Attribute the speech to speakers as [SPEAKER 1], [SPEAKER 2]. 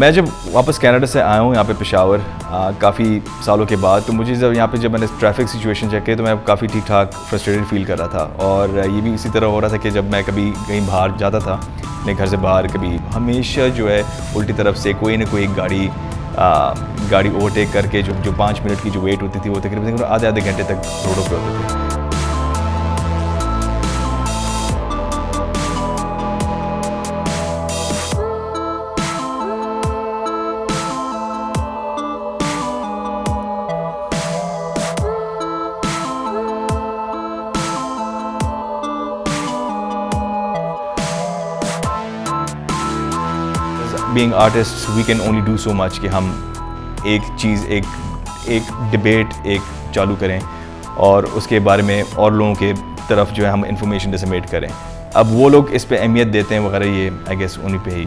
[SPEAKER 1] मैं जब वापस कनाडा से आया हूँ यहाँ पे पेशावर काफ़ी सालों के बाद, तो मुझे जब मैंने ट्रैफिक सिचुएशन चेक किया तो मैं काफ़ी ठीक ठाक फ्रस्ट्रेटेड फील कर रहा था. और ये भी इसी तरह हो रहा था कि जब मैं कभी कहीं बाहर जाता था अपने घर से बाहर, कभी हमेशा जो है उल्टी तरफ से कोई ना कोई गाड़ी ओवरटेक करके जो 5 मिनट की जो वेट होती थी वो तकरीबन आधे घंटे तक रोडों पर होते थे. Being artists, we can only do so much कि हम एक चीज़ एक डिबेट चालू करें और उसके बारे में और लोगों के तरफ जो है हम इंफॉर्मेशन डिसमिनेट करें. अब वो लोग इस पे अहमियत देते हैं वगैरह, ये आई गेस उन्हीं पे ही.